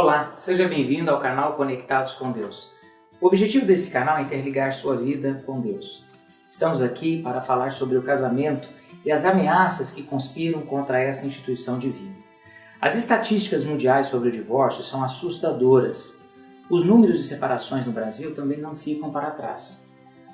Olá, seja bem-vindo ao canal Conectados com Deus. O objetivo desse canal é interligar sua vida com Deus. Estamos aqui para falar sobre o casamento e as ameaças que conspiram contra essa instituição divina. As estatísticas mundiais sobre o divórcio são assustadoras. Os números de separações no Brasil também não ficam para trás.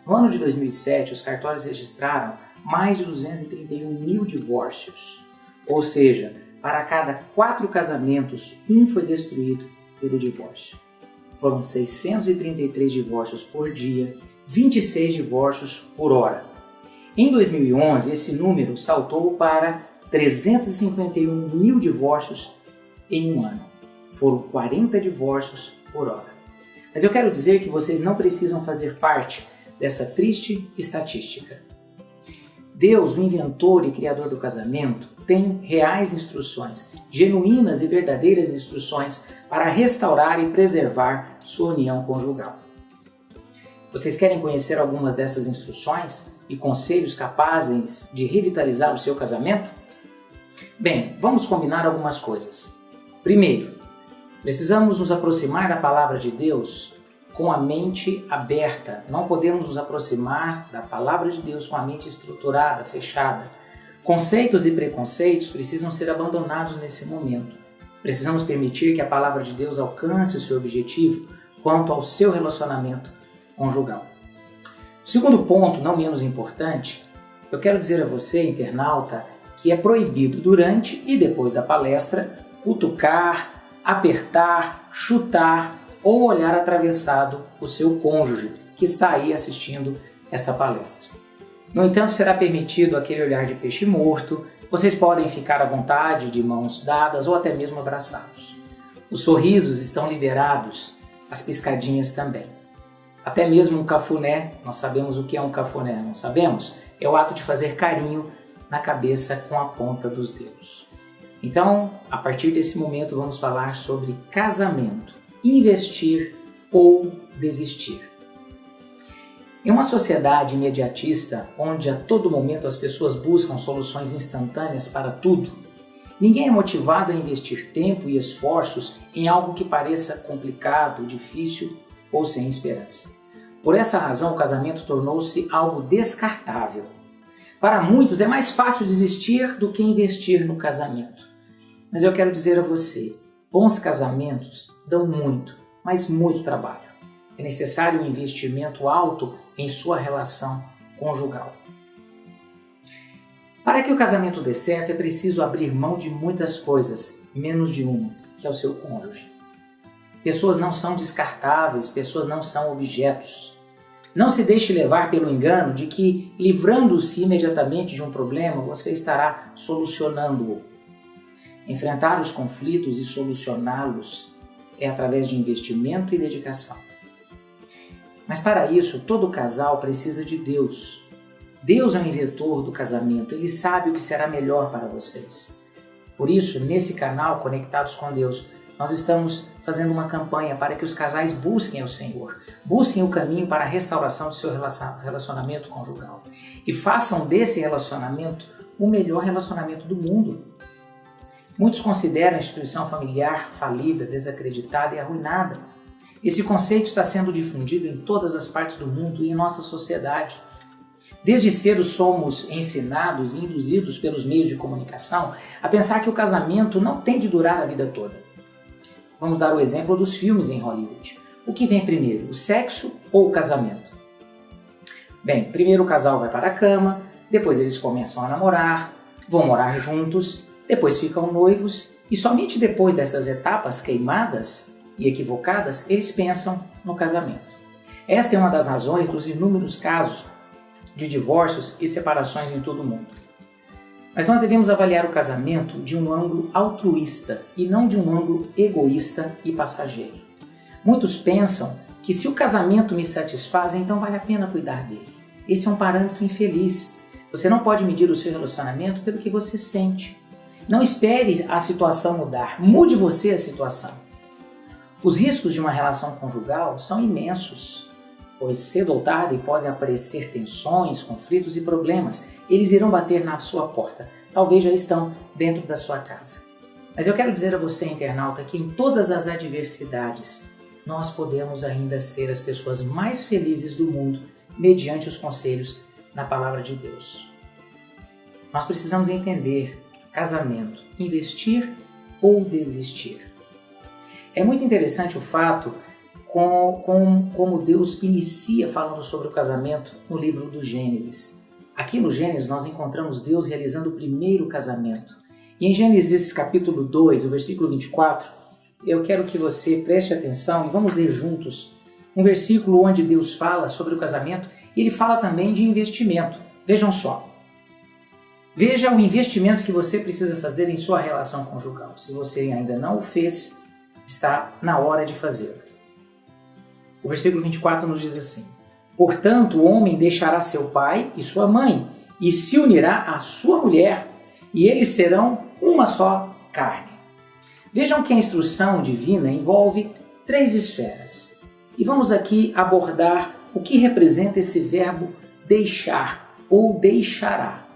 No ano de 2007, os cartórios registraram mais de 231 mil divórcios, ou seja, para cada 4 casamentos, um foi destruído pelo divórcio. Foram 633 divórcios por dia, 26 divórcios por hora. Em 2011, esse número saltou para 351 mil divórcios em um ano. Foram 40 divórcios por hora. Mas eu quero dizer que vocês não precisam fazer parte dessa triste estatística. Deus, o inventor e criador do casamento, tem reais instruções, genuínas e verdadeiras instruções para restaurar e preservar sua união conjugal. Vocês querem conhecer algumas dessas instruções e conselhos capazes de revitalizar o seu casamento? Bem, vamos combinar algumas coisas. Primeiro, precisamos nos aproximar da palavra de Deus com a mente aberta. Não podemos nos aproximar da palavra de Deus com a mente estruturada, fechada. Conceitos e preconceitos precisam ser abandonados nesse momento. Precisamos permitir que a palavra de Deus alcance o seu objetivo quanto ao seu relacionamento conjugal. Segundo ponto, não menos importante, eu quero dizer a você, internauta, que é proibido durante e depois da palestra cutucar, apertar, chutar ou olhar atravessado o seu cônjuge que está aí assistindo esta palestra. No entanto, será permitido aquele olhar de peixe morto, vocês podem ficar à vontade de mãos dadas ou até mesmo abraçados. Os sorrisos estão liberados, as piscadinhas também. Até mesmo um cafuné, nós sabemos o que é um cafuné, não sabemos? É o ato de fazer carinho na cabeça com a ponta dos dedos. Então, a partir desse momento, vamos falar sobre casamento. Investir ou desistir. Em uma sociedade imediatista, onde a todo momento as pessoas buscam soluções instantâneas para tudo, ninguém é motivado a investir tempo e esforços em algo que pareça complicado, difícil ou sem esperança. Por essa razão, o casamento tornou-se algo descartável. Para muitos é mais fácil desistir do que investir no casamento. Mas eu quero dizer a você, bons casamentos dão muito, mas muito trabalho. É necessário um investimento alto em sua relação conjugal. Para que o casamento dê certo, é preciso abrir mão de muitas coisas, menos de uma, que é o seu cônjuge. Pessoas não são descartáveis, pessoas não são objetos. Não se deixe levar pelo engano de que, livrando-se imediatamente de um problema, você estará solucionando-o. Enfrentar os conflitos e solucioná-los é através de investimento e dedicação. Mas para isso, todo casal precisa de Deus. Deus é o inventor do casamento, Ele sabe o que será melhor para vocês. Por isso, nesse canal Conectados com Deus, nós estamos fazendo uma campanha para que os casais busquem o Senhor, busquem o caminho para a restauração do seu relacionamento conjugal e façam desse relacionamento o melhor relacionamento do mundo. Muitos consideram a instituição familiar falida, desacreditada e arruinada. Esse conceito está sendo difundido em todas as partes do mundo e em nossa sociedade. Desde cedo somos ensinados e induzidos pelos meios de comunicação a pensar que o casamento não tem de durar a vida toda. Vamos dar o exemplo dos filmes em Hollywood. O que vem primeiro, o sexo ou o casamento? Bem, primeiro o casal vai para a cama, depois eles começam a namorar, vão morar juntos, depois ficam noivos e somente depois dessas etapas queimadas e equivocadas, eles pensam no casamento. Esta é uma das razões dos inúmeros casos de divórcios e separações em todo o mundo. Mas nós devemos avaliar o casamento de um ângulo altruísta e não de um ângulo egoísta e passageiro. Muitos pensam que se o casamento me satisfaz, então vale a pena cuidar dele. Esse é um parâmetro infeliz. Você não pode medir o seu relacionamento pelo que você sente. Não espere a situação mudar, mude você a situação. Os riscos de uma relação conjugal são imensos, pois cedo ou tarde podem aparecer tensões, conflitos e problemas. Eles irão bater na sua porta, talvez já estão dentro da sua casa. Mas eu quero dizer a você, internauta, que em todas as adversidades, nós podemos ainda ser as pessoas mais felizes do mundo, mediante os conselhos da Palavra de Deus. Nós precisamos entender casamento, investir ou desistir. É muito interessante o fato como Deus inicia falando sobre o casamento no livro do Gênesis. Aqui no Gênesis nós encontramos Deus realizando o primeiro casamento. E em Gênesis capítulo 2, o versículo 24, eu quero que você preste atenção e vamos ler juntos um versículo onde Deus fala sobre o casamento e ele fala também de investimento. Vejam só. Veja o investimento que você precisa fazer em sua relação conjugal. Se você ainda não o fez, está na hora de fazê-lo. O versículo 24 nos diz assim: portanto, o homem deixará seu pai e sua mãe e se unirá à sua mulher e eles serão uma só carne. Vejam que a instrução divina envolve 3 esferas. E vamos aqui abordar o que representa esse verbo deixar ou deixará.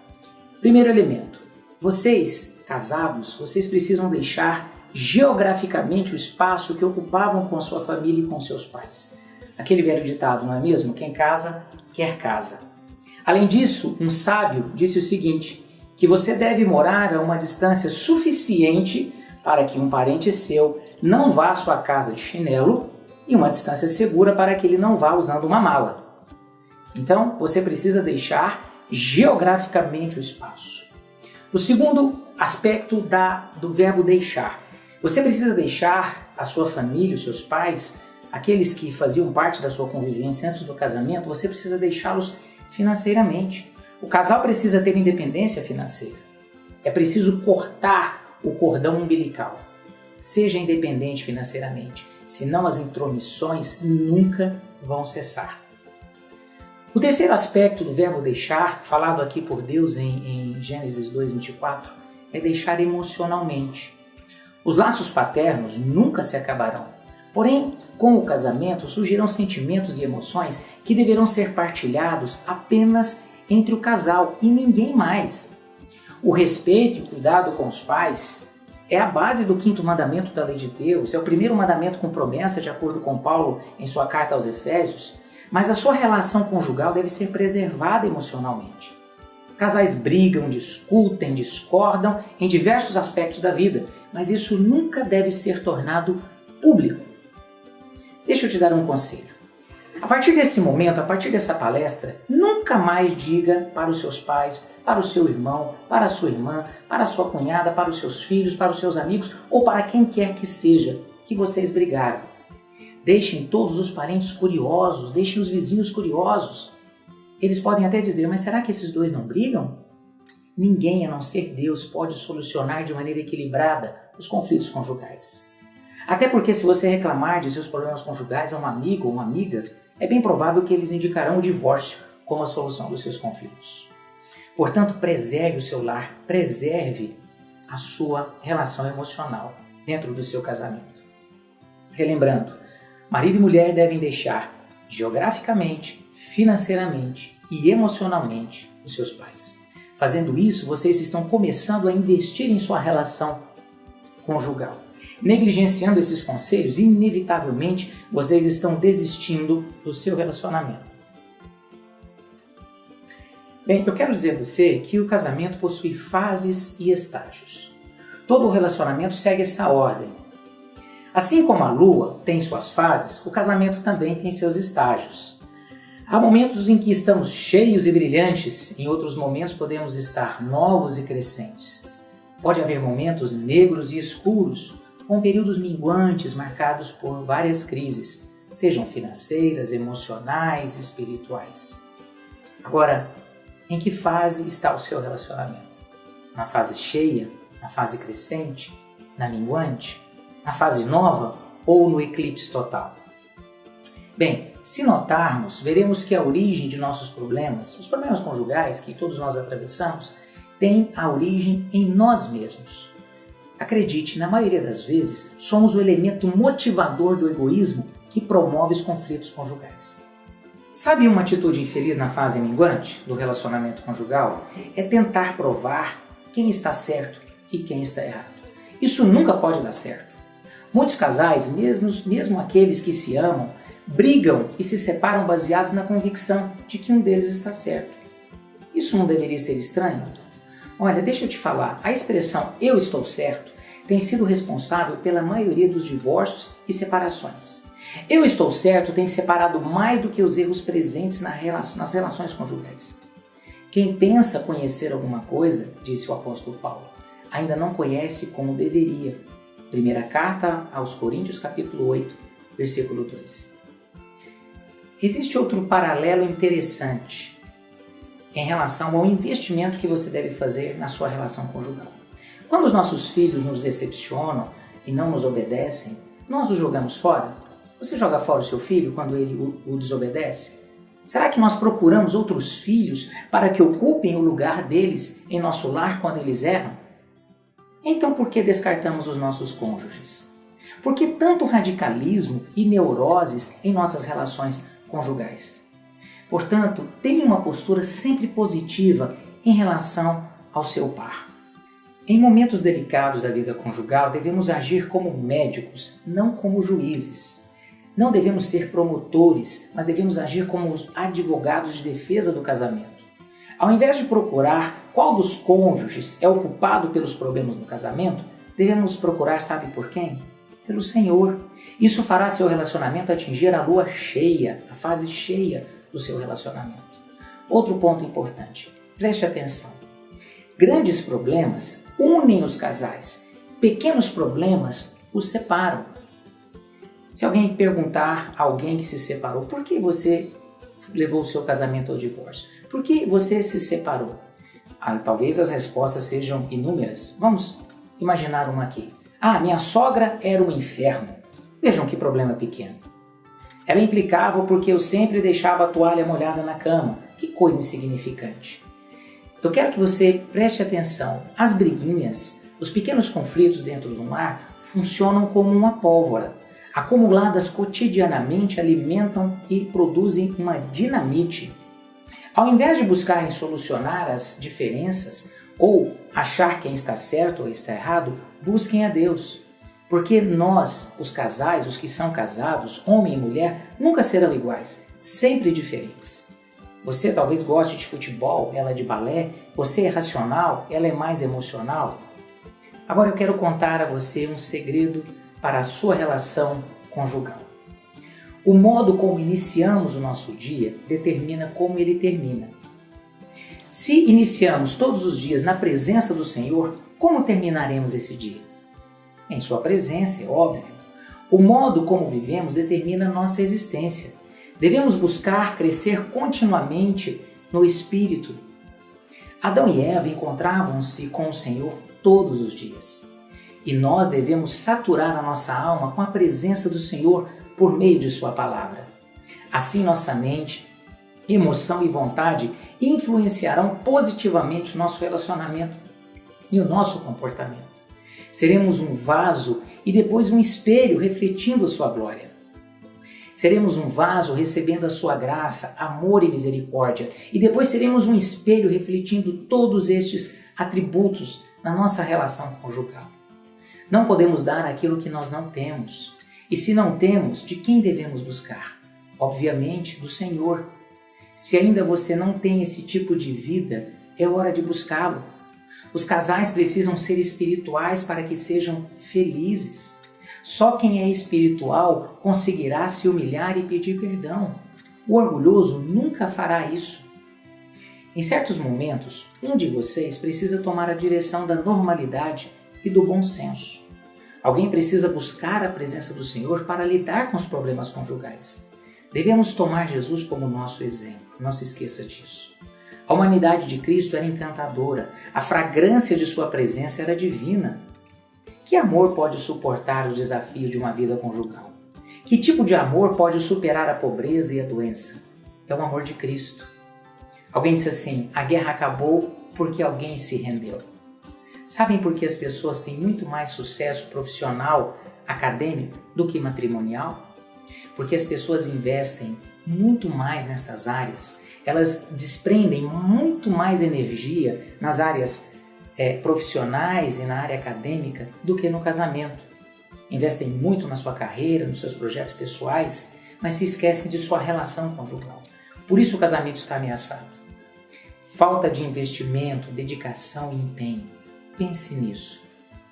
Primeiro elemento, vocês, casados, vocês precisam deixar geograficamente o espaço que ocupavam com a sua família e com seus pais. Aquele velho ditado, não é mesmo? Quem casa, quer casa. Além disso, um sábio disse o seguinte, que você deve morar a uma distância suficiente para que um parente seu não vá à sua casa de chinelo e uma distância segura para que ele não vá usando uma mala. Então, você precisa deixar geograficamente o espaço. O segundo aspecto do verbo deixar. Você precisa deixar a sua família, os seus pais, aqueles que faziam parte da sua convivência antes do casamento, você precisa deixá-los financeiramente. O casal precisa ter independência financeira. É preciso cortar o cordão umbilical. Seja independente financeiramente, senão as intromissões nunca vão cessar. O terceiro aspecto do verbo deixar, falado aqui por Deus em Gênesis 2:24, é deixar emocionalmente. Os laços paternos nunca se acabarão. Porém, com o casamento surgirão sentimentos e emoções que deverão ser partilhados apenas entre o casal e ninguém mais. O respeito e o cuidado com os pais é a base do 5º mandamento da lei de Deus, é o primeiro mandamento com promessa, de acordo com Paulo em sua carta aos Efésios, mas a sua relação conjugal deve ser preservada emocionalmente. Casais brigam, discutem, discordam em diversos aspectos da vida, mas isso nunca deve ser tornado público. Deixa eu te dar um conselho. A partir desse momento, a partir dessa palestra, nunca mais diga para os seus pais, para o seu irmão, para a sua irmã, para a sua cunhada, para os seus filhos, para os seus amigos ou para quem quer que seja que vocês brigaram. Deixem todos os parentes curiosos, deixem os vizinhos curiosos. Eles podem até dizer, mas será que esses dois não brigam? Ninguém, a não ser Deus, pode solucionar de maneira equilibrada os conflitos conjugais. Até porque se você reclamar de seus problemas conjugais a um amigo ou uma amiga, é bem provável que eles indicarão o divórcio como a solução dos seus conflitos. Portanto, preserve o seu lar, preserve a sua relação emocional dentro do seu casamento. Relembrando, marido e mulher devem deixar geograficamente, financeiramente e emocionalmente os seus pais. Fazendo isso, vocês estão começando a investir em sua relação conjugal. Negligenciando esses conselhos, inevitavelmente vocês estão desistindo do seu relacionamento. Bem, eu quero dizer a você que o casamento possui fases e estágios. Todo relacionamento segue essa ordem. Assim como a lua tem suas fases, o casamento também tem seus estágios. Há momentos em que estamos cheios e brilhantes, em outros momentos podemos estar novos e crescentes. Pode haver momentos negros e escuros, com períodos minguantes marcados por várias crises, sejam financeiras, emocionais, espirituais. Agora, em que fase está o seu relacionamento? Na fase cheia? Na fase crescente? Na minguante? Na fase nova ou no eclipse total? Bem, se notarmos, veremos que a origem de nossos problemas, os problemas conjugais que todos nós atravessamos, tem a origem em nós mesmos. Acredite, na maioria das vezes, somos o elemento motivador do egoísmo que promove os conflitos conjugais. Sabe uma atitude infeliz na fase minguante do relacionamento conjugal? É tentar provar quem está certo e quem está errado. Isso nunca pode dar certo. Muitos casais, mesmo aqueles que se amam, brigam e se separam baseados na convicção de que um deles está certo. Isso não deveria ser estranho? Olha, deixa eu te falar, a expressão "eu estou certo" tem sido responsável pela maioria dos divórcios e separações. "Eu estou certo" tem separado mais do que os erros presentes nas relações conjugais. Quem pensa conhecer alguma coisa, disse o apóstolo Paulo, ainda não conhece como deveria. Primeira carta aos Coríntios, capítulo 8, versículo 2. Existe outro paralelo interessante em relação ao investimento que você deve fazer na sua relação conjugal. Quando os nossos filhos nos decepcionam e não nos obedecem, nós os jogamos fora? Você joga fora o seu filho quando ele o desobedece? Será que nós procuramos outros filhos para que ocupem o lugar deles em nosso lar quando eles erram? Então por que descartamos os nossos cônjuges? Por que tanto radicalismo e neuroses em nossas relações conjugais? Portanto, tenha uma postura sempre positiva em relação ao seu par. Em momentos delicados da vida conjugal, devemos agir como médicos, não como juízes. Não devemos ser promotores, mas devemos agir como os advogados de defesa do casamento. Ao invés de procurar qual dos cônjuges é o culpado pelos problemas no casamento, devemos procurar, sabe por quem? Pelo Senhor. Isso fará seu relacionamento atingir a lua cheia, a fase cheia do seu relacionamento. Outro ponto importante, preste atenção. Grandes problemas unem os casais, pequenos problemas os separam. Se alguém perguntar a alguém que se separou, por que você levou o seu casamento ao divórcio? Por que você se separou? Talvez as respostas sejam inúmeras. Vamos imaginar uma aqui. Minha sogra era um inferno. Vejam que problema pequeno. Ela implicava porque eu sempre deixava a toalha molhada na cama. Que coisa insignificante. Eu quero que você preste atenção. As briguinhas, os pequenos conflitos dentro do lar funcionam como uma pólvora. Acumuladas cotidianamente alimentam e produzem uma dinamite. Ao invés de buscarem solucionar as diferenças ou achar quem está certo ou está errado, busquem a Deus. Porque nós, os casais, os que são casados, homem e mulher, nunca serão iguais, sempre diferentes. Você talvez goste de futebol, ela é de balé, você é racional, ela é mais emocional. Agora eu quero contar a você um segredo para a sua relação conjugal. O modo como iniciamos o nosso dia determina como ele termina. Se iniciamos todos os dias na presença do Senhor, como terminaremos esse dia? Em sua presença, é óbvio. O modo como vivemos determina nossa existência. Devemos buscar crescer continuamente no Espírito. Adão e Eva encontravam-se com o Senhor todos os dias. E nós devemos saturar a nossa alma com a presença do Senhor por meio de sua palavra. Assim nossa mente, emoção e vontade influenciarão positivamente o nosso relacionamento e o nosso comportamento. Seremos um vaso e depois um espelho refletindo a sua glória. Seremos um vaso recebendo a sua graça, amor e misericórdia, e depois seremos um espelho refletindo todos estes atributos na nossa relação conjugal. Não podemos dar aquilo que nós não temos. E se não temos, de quem devemos buscar? Obviamente, do Senhor. Se ainda você não tem esse tipo de vida, é hora de buscá-lo. Os casais precisam ser espirituais para que sejam felizes. Só quem é espiritual conseguirá se humilhar e pedir perdão. O orgulhoso nunca fará isso. Em certos momentos, um de vocês precisa tomar a direção da normalidade e do bom senso. Alguém precisa buscar a presença do Senhor para lidar com os problemas conjugais. Devemos tomar Jesus como nosso exemplo, não se esqueça disso. A humanidade de Cristo era encantadora, a fragrância de sua presença era divina. Que amor pode suportar os desafios de uma vida conjugal? Que tipo de amor pode superar a pobreza e a doença? É o amor de Cristo. Alguém disse assim, a guerra acabou porque alguém se rendeu. Sabem por que as pessoas têm muito mais sucesso profissional, acadêmico, do que matrimonial? Porque as pessoas investem muito mais nessas áreas. Elas desprendem muito mais energia nas áreas profissionais e na área acadêmica do que no casamento. Investem muito na sua carreira, nos seus projetos pessoais, mas se esquecem de sua relação conjugal. Por isso o casamento está ameaçado. Falta de investimento, dedicação e empenho. Pense nisso.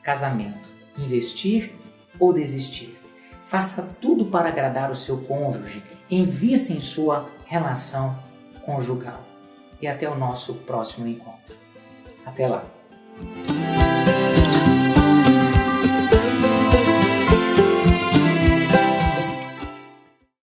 Casamento. Investir ou desistir? Faça tudo para agradar o seu cônjuge. Invista em sua relação conjugal. E até o nosso próximo encontro. Até lá!